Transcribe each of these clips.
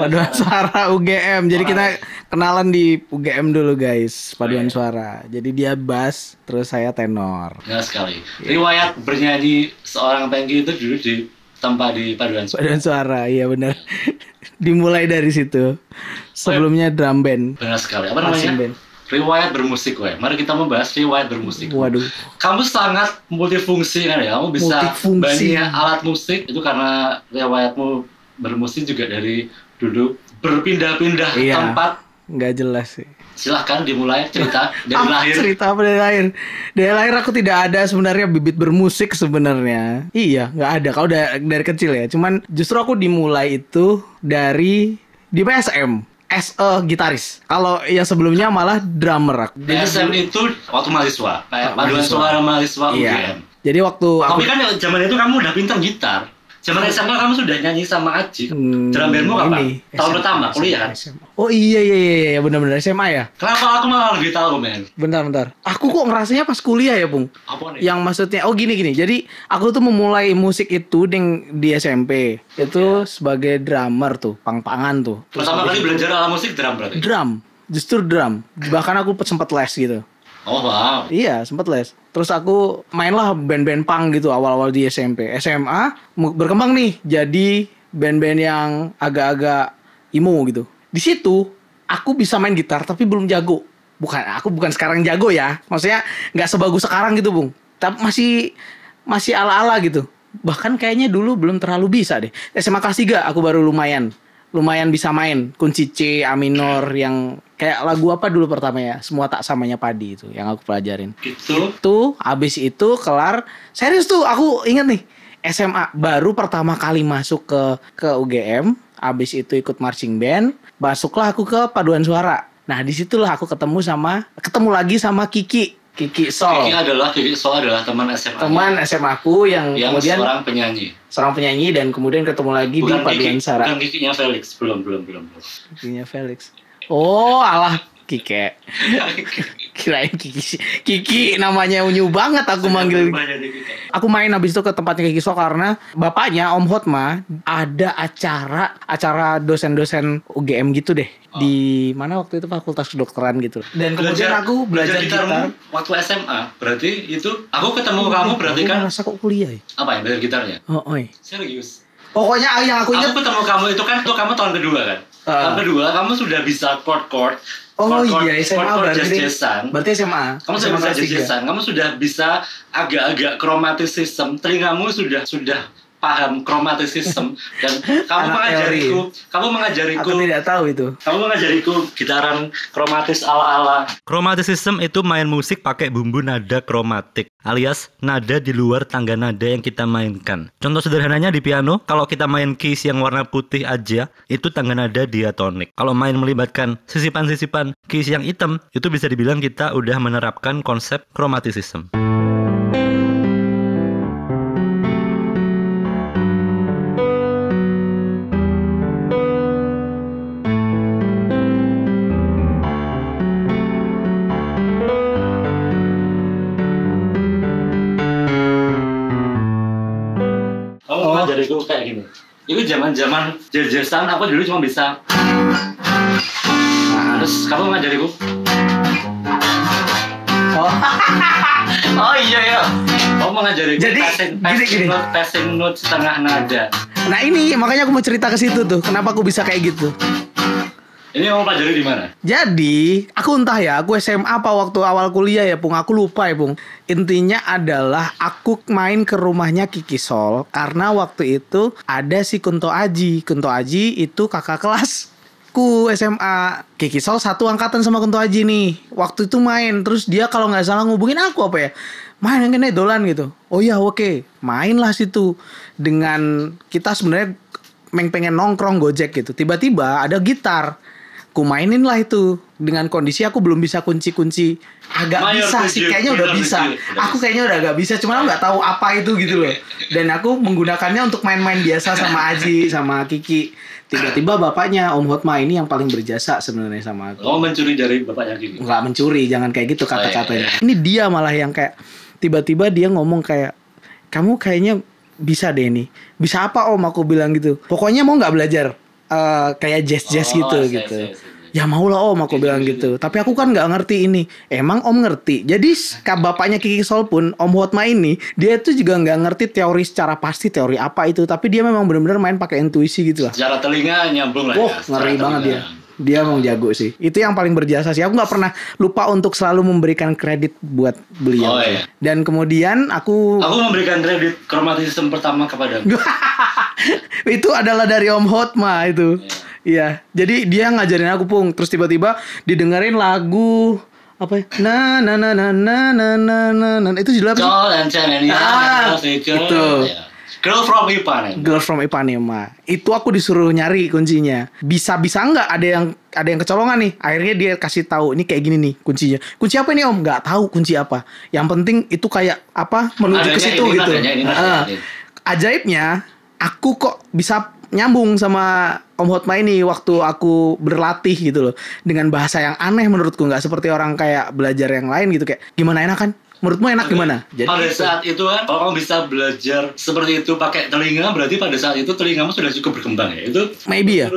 Paduan suara UGM. Jadi kita kenalan di UGM dulu guys. Paduan suara. Jadi dia bass, terus saya tenor. Benar sekali. Riwayat bernyanyi seorang Pengki itu dulu ditempa di Paduan Suara. Paduan suara, iya benar. Dimulai dari situ. Sebelumnya drum band. Benar sekali. Apa namanya? Band. Riwayat bermusik, weh. Mari kita membahas riwayat bermusik. Waduh. Kamu sangat multifungsi kan ya? Kamu bisa banyak alat musik itu karena riwayatmu bermusik juga dari dulu berpindah-pindah tempat. Nggak jelas sih. Silahkan dimulai cerita dari lahir. Cerita apa dari lahir? Dari lahir aku tidak ada sebenarnya bibit bermusik sebenarnya. Iya, nggak ada. Kalau dari kecil ya. Cuman justru aku dimulai itu di PSM. As a gitaris. Kalau yang sebelumnya malah drummer. PSM itu waktu mahasiswa. Kayak Paduan Suara mahasiswa UGM. Iya. Jadi waktu Tapi kan zaman itu kamu udah pintar gitar. Zaman SMA kamu sudah nyanyi sama Aji. Drum bandmu kapan? Tahun pertama kuliah kan? Oh iya benar-benar SMA ya. Kenapa aku malah lebih tahu, men? Bentar. Aku kok ngerasanya pas kuliah ya, Bung. Apa nih? Yang maksudnya gini. Jadi aku tuh memulai musik itu di SMP. Itu sebagai drummer tuh, pang-pangan tuh. Pertama kali belajar alat musik drum berarti? Drum. Justru drum. Bahkan aku sempat les gitu. Oh wow. Iya, sempat les. Terus aku mainlah band-band punk gitu awal-awal di SMP. SMA berkembang nih jadi band-band yang agak-agak emo gitu. Di situ aku bisa main gitar tapi belum jago. Aku bukan sekarang jago ya. Maksudnya nggak sebagus sekarang gitu, Bung. Tapi masih ala-ala gitu. Bahkan kayaknya dulu belum terlalu bisa deh. SMA kelas 3 aku baru lumayan bisa main kunci C, A minor yang kayak lagu apa dulu pertama ya? Semua Tak Samanya Padi itu yang aku pelajarin. Itu habis itu kelar. Serius tuh aku inget nih. SMA baru pertama kali masuk ke UGM, habis itu ikut marching band, masuklah aku ke Paduan Suara. Nah, disitulah aku ketemu lagi sama Kiki Sol. Kiki Sol adalah teman SMA. Teman SMA aku yang kemudian seorang penyanyi dan kemudian ketemu lagi di Paduan Suara. Bukan Kikinya Felix, belum. Kikinya Felix. Oh, alah Kike. Kirain Kiki namanya unyu banget aku manggil. Aku main habis itu ke tempatnya Kiki Sol karena bapaknya Om Hotma ada acara dosen-dosen UGM gitu deh. Di mana waktu itu fakultas kedokteran gitu. Dan kemudian aku belajar gitar waktu SMA. Berarti itu aku ketemu kamu berarti kan masa kok kuliah ya? Apa ya belajar gitarnya? Serius. Pokoknya yang aku ingat aku ketemu kamu itu kan kamu tahun kedua kan? Tahun kedua kamu sudah bisa chord. Iya SMA berarti SMA. Kamu sudah bisa jazz-jazzan. Kamu sudah bisa agak-agak chromaticism. Telingamu sudah paham chromaticism dan kamu mengajariku. Aku tidak tahu itu. Kamu mengajariku gitaran kromatis ala-ala. Chromaticism itu main musik pakai bumbu nada kromatik, alias nada di luar tangga nada yang kita mainkan. Contoh sederhananya di piano, kalau kita main keys yang warna putih aja, itu tangga nada diatonik. Kalau main melibatkan sisipan-sisipan keys yang hitam, itu bisa dibilang kita udah menerapkan konsep chromaticism. Jadiku kayak gini. Itu zaman-zaman jazz-jazzan aku dulu cuma bisa. Terus kamu ngajariku. Oh iya. Kamu mengajariku passing note setengah nada. Nah ini makanya aku mau cerita ke situ tuh. Kenapa aku bisa kayak gitu? Ini kamu pelajari di mana? Jadi, aku entah ya, aku SMA apa waktu awal kuliah ya, Pung. Aku lupa ya, Pung. Intinya adalah aku main ke rumahnya Kiki Sol karena waktu itu ada si Kunto Aji. Kunto Aji itu kakak kelasku SMA. Kiki Sol satu angkatan sama Kunto Aji nih. Waktu itu main, terus dia kalau nggak salah ngubungin aku apa ya? Main yang kena dolan gitu. Oh iya, oke. Mainlah situ. Dengan kita sebenarnya pengen nongkrong Gojek gitu. Tiba-tiba ada gitar. Ku mainin lah itu. Dengan kondisi aku belum bisa kunci-kunci. Agak bisa sih, kayaknya udah bisa. Aku kayaknya udah agak bisa, cuman aku gak tahu apa itu gitu loh. Dan aku menggunakannya untuk main-main biasa sama Aji, sama Kiki. Tiba-tiba bapaknya Om Hotma ini yang paling berjasa sebenarnya sama aku. Oh, mencuri dari bapaknya Kiki? Enggak mencuri, jangan kayak gitu kata-katanya. Ini dia malah yang kayak tiba-tiba dia ngomong kayak, kamu kayaknya bisa deh nih. Bisa apa Om? Aku bilang gitu. Pokoknya mau gak belajar? kayak jazz gitu gitu. Saya. Ya mau lah om, aku bilang gitu. Tapi aku kan nggak ngerti ini. Emang om ngerti. Jadi bapaknya Kiki Sol pun, Om Hotma ini, dia tuh juga nggak ngerti teori secara pasti teori apa itu. Tapi dia memang benar-benar main pakai intuisi gitu lah. Secara telinga nyambung lah. Wah, ngeri banget dia. Dia emang jago sih. Itu yang paling berjasa sih. Aku nggak pernah lupa untuk selalu memberikan kredit buat beliau. Iya. Dan kemudian aku memberikan kredit Chromatism pertama kepada itu adalah dari Om Hotma itu. Iya. Jadi dia ngajarin aku Pung. Terus tiba-tiba didengerin lagu apa ya? Na itu judul apa sih? Itu. Girl from Ipanema. Itu aku disuruh nyari kuncinya. Bisa nggak ada yang kecolongan nih. Akhirnya dia kasih tahu ini kayak gini nih kuncinya. Kunci apa ini Om? Nggak tahu kunci apa. Yang penting itu kayak apa menuju ke situ gitu. Ajaibnya aku kok bisa nyambung sama Om Hotma ini waktu aku berlatih gitu loh, dengan bahasa yang aneh menurutku, nggak seperti orang kayak belajar yang lain gitu, kayak gimana enak kan? Menurutmu enak gimana? Jadi pada saat itu kan kalau kamu bisa belajar seperti itu pakai telinga, berarti pada saat itu telingamu sudah cukup berkembang ya. Itu maybe ya.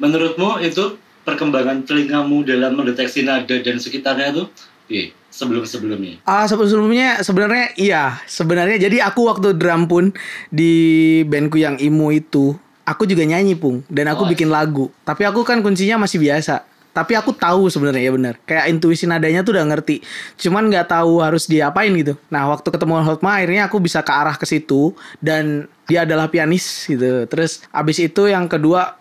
Menurutmu itu perkembangan telingamu dalam mendeteksi nada dan sekitarnya itu sebelum-sebelumnya? Sebelum-sebelumnya sebenarnya iya. Sebenarnya jadi aku waktu drum pun di bandku yang emo itu, aku juga nyanyi Pung, dan aku bikin lagu. Tapi aku kan kuncinya masih biasa. Tapi aku tahu sebenarnya ya benar. Kayak intuisi nadanya tuh udah ngerti. Cuman nggak tahu harus diapain gitu. Nah, waktu ketemu Hotma akhirnya aku bisa ke arah ke situ, dan dia adalah pianis gitu. Terus abis itu yang kedua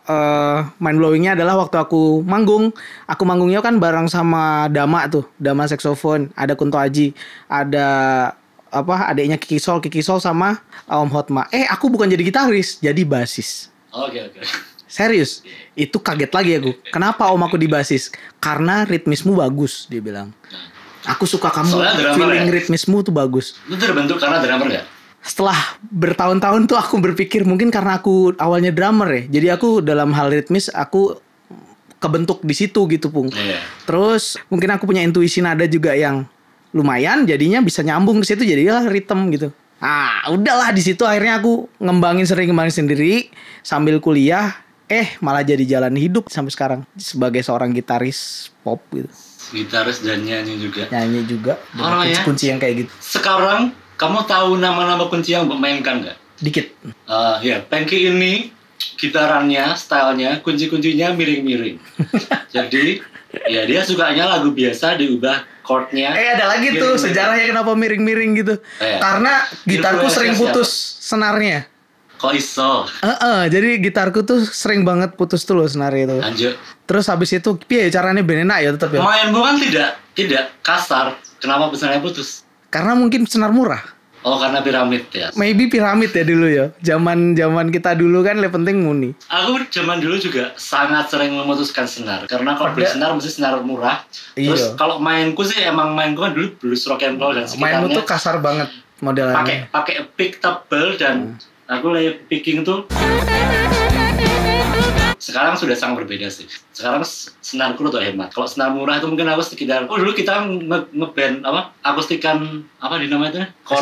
mind blowingnya adalah waktu aku manggung. Aku manggungnya kan bareng sama Dama tuh, Dama saksofon, ada Kunto Aji, ada adiknya Kiki Sol sama Om Hotma. Aku bukan jadi gitaris, jadi basis. Oke. Serius, itu kaget lagi aku. Kenapa om aku di basis? Karena ritmismu bagus, dia bilang. Aku suka kamu, feeling ritmismu tuh bagus. Itu terbentuk karena drummer gak? Setelah bertahun-tahun tuh aku berpikir mungkin karena aku awalnya drummer ya. Jadi aku dalam hal ritmis aku kebentuk di situ gitu Pung. Terus mungkin aku punya intuisi nada juga yang lumayan, jadinya bisa nyambung ke situ, jadilah ritm gitu. Udahlah di situ akhirnya aku ngembangin sendiri sambil kuliah. Malah jadi jalan hidup sampai sekarang sebagai seorang gitaris pop gitu. Gitaris dan nyanyi juga. Kunci yang kayak gitu. Sekarang kamu tahu nama-nama kunci yang mainkan nggak? Dikit. Pengki ini gitarannya, stylenya, kunci-kuncinya miring-miring. Jadi ya dia sukanya lagu biasa diubah chordnya. Ada lagi tuh sejarahnya kenapa miring-miring gitu. Karena gitarku sering putus senarnya. Kok iso? Jadi gitarku tuh sering banget putus tuh loh senarnya itu. Lanjut. Terus habis itu piye caranya ben enak ya tetap ya. Mainmu kan tidak kasar. Kenapa senarnya putus? Karena mungkin senar murah. Karena piramid ya. Maybe piramid ya dulu ya. Zaman kita dulu kan lebih penting muni. Aku zaman dulu juga sangat sering memutuskan senar. Karena kalau beli senar mesti senar murah. Terus kalau mainku sih mainku kan dulu blues rock and roll dan sekitarnya. Mainmu tuh kasar banget modelannya. Pakai pick tebel dan aku lagi picking tuh. Sekarang sudah sangat berbeda sih. Sekarang senarku tuh hemat. Kalau senar murah itu mungkin aku sekitar. Dulu kita ngeband akustikan apa dinamanya itu?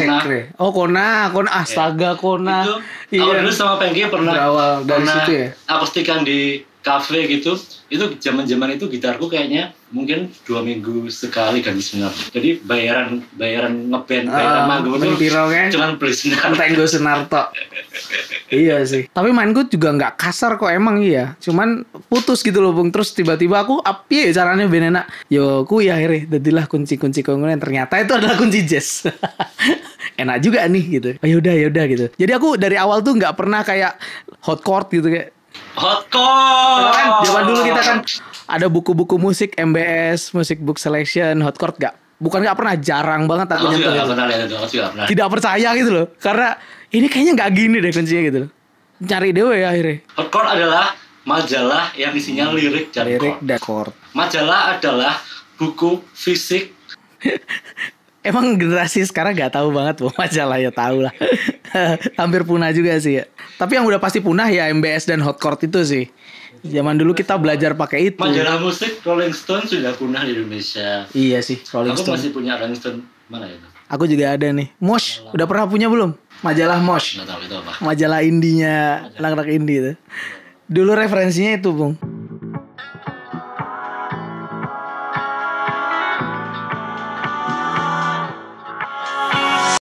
Kona. Astaga, Kona. Itu dulu sama Pengki pernah situ ya? akustikan di kafe gitu. Itu zaman itu gitarku kayaknya mungkin 2 minggu sekali ganti senar. Jadi bayaran ngeband, bayaran manggung itu cuman beli senar. Tenggo senar tok. Iya sih. Tapi mainku juga nggak kasar kok emang iya. Cuman putus gitu loh Bung. Terus tiba-tiba aku ya caranya ben enak. Ku ya akhirnya jadilah kunci-kunci kongonen. Ternyata itu adalah kunci jazz. Enak juga nih gitu. Yaudah gitu. Jadi aku dari awal tuh nggak pernah kayak hot chord gitu kayak. Hotcore kan zaman dulu kita kan ada buku-buku musik MBS, Music Book Selection, hotcore nggak pernah, jarang banget aku nyentuh gitu. Tidak percaya gitu loh, karena ini kayaknya nggak gini deh kuncinya gitu loh. Cari dewe ya akhirnya. Hotcore adalah majalah yang isinya lirik dan chord. Majalah adalah buku fisik. Emang generasi sekarang gak tahu banget majalah ya, tahu lah. Hampir punah juga sih ya. Tapi yang udah pasti punah ya MBS dan hot chord itu sih. Zaman dulu kita belajar pakai itu. Majalah musik Rolling Stone sudah punah di Indonesia. Iya sih, Rolling Stone. Aku masih punya Rolling Stone, mana itu? Aku juga ada nih. Mosh, udah pernah punya belum? Majalah Mosh. Nggak tahu itu apa. Majalah indinya, anak-anak indie itu. Dulu referensinya itu, Bung.